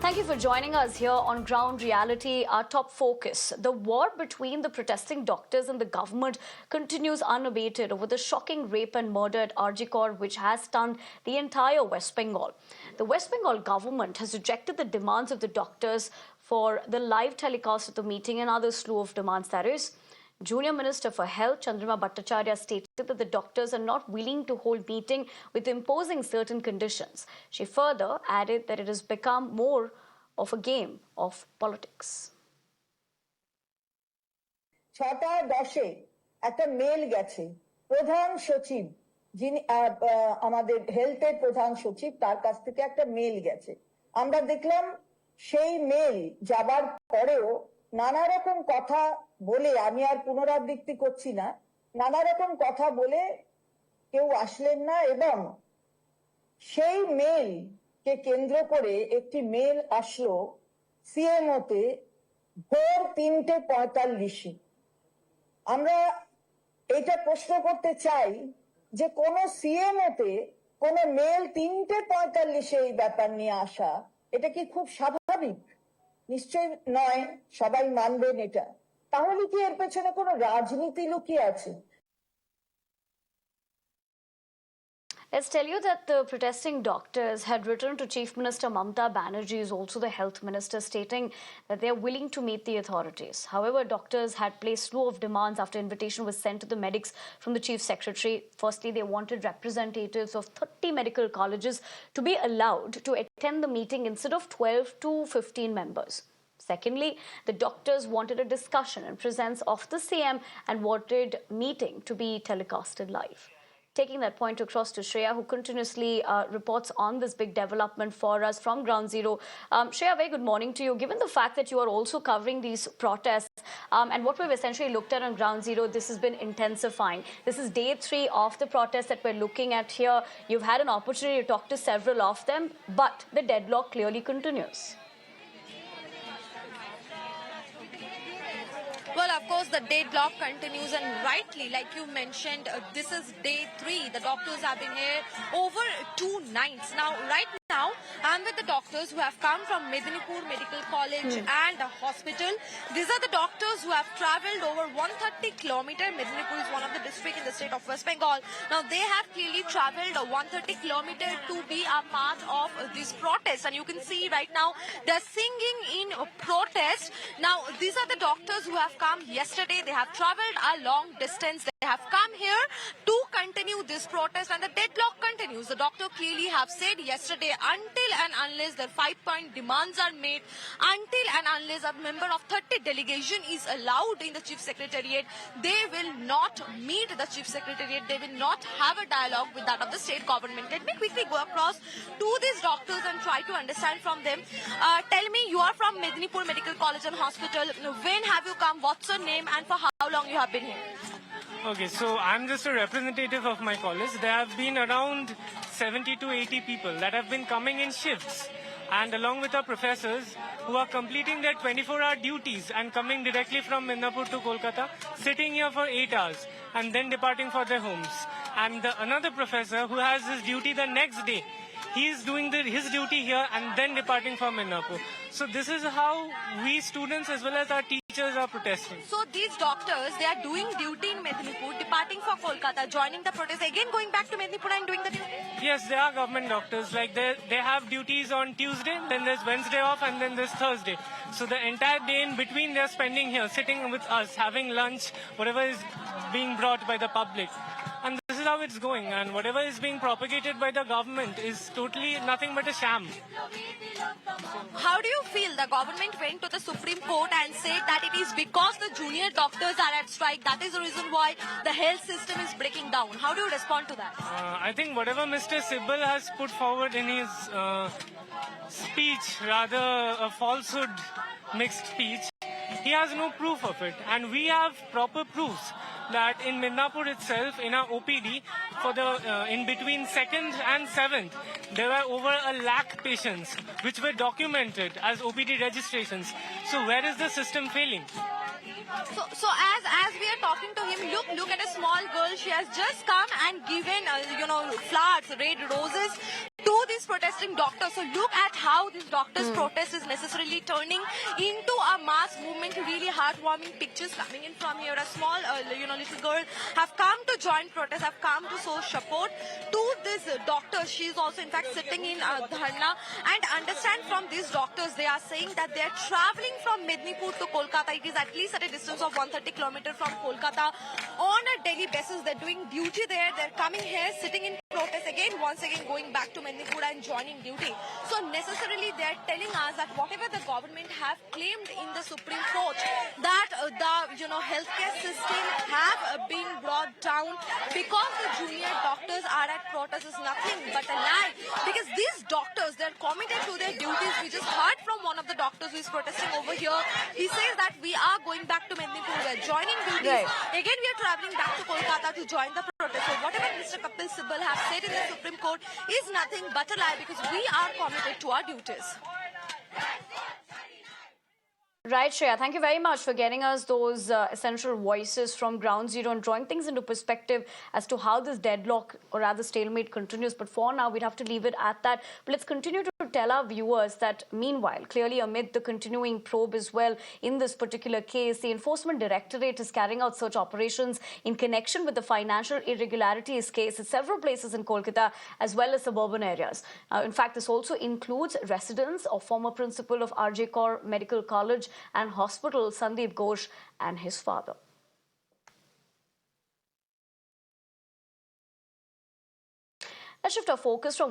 Thank you for joining us here on Ground Reality. Our top focus: the war between the protesting doctors and the government continues unabated over the shocking rape and murder at RG Kar, which has stunned the entire West Bengal. The West Bengal government has rejected the demands of the doctors for the live telecast of the meeting and other slew of demands, that is. Junior Minister for Health, Chandrima Bhattacharya, stated that the doctors are not willing to hold meeting with imposing certain conditions. She further added that it has become more of a game of politics. 6:10 একটা mail গেছে প্রধান সচিব যিনি আমাদের হেলথের প্রধান সচিব তার কাছ থেকে একটা মেল গেছে আমরা দেখলাম সেই মেল যাবার পরেও নানা রকম কথা বলে আমি আর পুনরাবৃত্তি করছি না নানা রকম কথা বলে কেউ আসলেন না এবং সেই মেল কে কেন্দ্র করে একটি মেল আসলো সিএমও তে ভোর 3:45 আমরা এটা প্রশ্ন করতে চাই যে কোন সিএমও তে কোন মেল 3:45 এই ব্যাপার নিয়ে আসা এটা কি খুব স্বাভাবিক নিশ্চয় নয় সবাই মানবেন এটা তাহলে কি এর পেছনে কোনো রাজনীতি লুকিয়ে আছে Let's tell you that the protesting doctors had written to Chief Minister Mamata Banerjee, who is also the Health Minister, stating that they are willing to meet the authorities. However, doctors had placed slew of demands after invitation was sent to the medics from the Chief Secretary. Firstly, they wanted representatives of 30 medical colleges to be allowed to attend the meeting instead of 12 to 15 members. Secondly, the doctors wanted a discussion in presence of the CM and wanted meeting to be telecasted live. Taking that point across to Shreya, who continuously reports on this big development for us from Ground Zero. Shreya, very good morning to you. Given the fact that you are also covering these protests and what we've essentially looked at on Ground Zero, this has been intensifying. This is day 3 of the protests that we're looking at here. You've had an opportunity to talk to several of them, but the deadlock clearly continues. Well, of course, the deadlock continues, and rightly, like you mentioned, this is day 3. The doctors have been here over 2 nights. Now, right now, I'm with the doctors who have come from Medinipur Medical College and Hospital. These are the doctors who have travelled over 130 kilometers. Medinipur is one of the districts in the state of West Bengal. Now, they have clearly travelled 130 kilometers to be a part of this protest. And you can see right now, they're singing in protest. Now, these are the doctors who have come yesterday. They have travelled a long distance. They have come here to continue this protest, and the deadlock continues. The doctor clearly have said yesterday, until and unless the 5-point demands are made, until and unless a member of 30 delegation is allowed in the Chief Secretariat, they will not meet the Chief Secretariat. They will not have a dialogue with that of the state government. Let me quickly go across to these doctors and try to understand from them. Tell me, you are from Medinipur Medical College and Hospital. When have you come? What's your name and for how long you have been here? Okay, so I'm just a representative of my college. There have been around 70 to 80 people that have been coming in shifts, and along with our professors who are completing their 24-hour duties and coming directly from Midnapur to Kolkata, sitting here for 8 hours and then departing for their homes. And another professor who has his duty the next day, he is doing his duty here and then departing from Midnapur. So this is how we students as well as our teachers are protesting. So these doctors, they are doing duty in Medinipur, departing for Kolkata, joining the protest, again going back to Medinipur and doing the duty? Yes, they are government doctors. Like they have duties on Tuesday, then there's Wednesday off, and then there's Thursday. So the entire day in between they're spending here, sitting with us, having lunch, whatever is being brought by the public. And this is how it's going, and whatever is being propagated by the government is totally nothing but a sham. How do you feel the government went to the Supreme Court and said that it is because the junior doctors are at strike, that is the reason why the health system is breaking down? How do you respond to that? I think whatever Mr. Sibal has put forward in his speech, rather a falsehood mixed speech, he has no proof of it, and we have proper proofs that in Midnapur itself, in our OPD, for the in between 2nd and 7th, there were over 1 lakh patients which were documented as OPD registrations. So where is the system failing? So as we are talking to him, look at a small girl. She has just come and given flowers, red roses to these protesting doctors. So look at how this doctors' protest is necessarily turning into a mass movement. Really heartwarming pictures coming in from here. A small, little girl have come to join protest, have come to show support to this doctor. She is also, in fact, sitting in dharna. And understand from these doctors, they are saying that they are traveling from Mednipur to Kolkata. It is at least at a distance of 130 kilometers from Kolkata on a daily basis. They're doing duty there. They're coming here, sitting in protest again, once again going back to Mednipur and joining duty. So necessarily they're telling us that whatever the government have claimed in the Supreme Court, that the healthcare system have been brought down because the junior doctors are at protest is nothing but a lie. Because these doctors, they're committed to their duties. We just heard from one of the doctors who is protesting over here. He says that we are going back to Mednipur. We're joining duties. Right. Again, we are traveling back to Kolkata to join the protest. So whatever Mr. Kapil Sibal has said in the Supreme Court is nothing but a lie, because we are committed to our duties. Right, Shreya. Thank you very much for getting us those essential voices from Ground Zero and drawing things into perspective as to how this deadlock, or rather stalemate, continues. But for now, we'd have to leave it at that. But let's continue to tell our viewers that meanwhile, clearly amid the continuing probe as well in this particular case, the Enforcement Directorate is carrying out search operations in connection with the financial irregularities case at several places in Kolkata as well as suburban areas. In fact, this also includes residents of former principal of RJ Kaur Medical College and Hospital, Sandeep Ghosh, and his father. Let's shift our focus from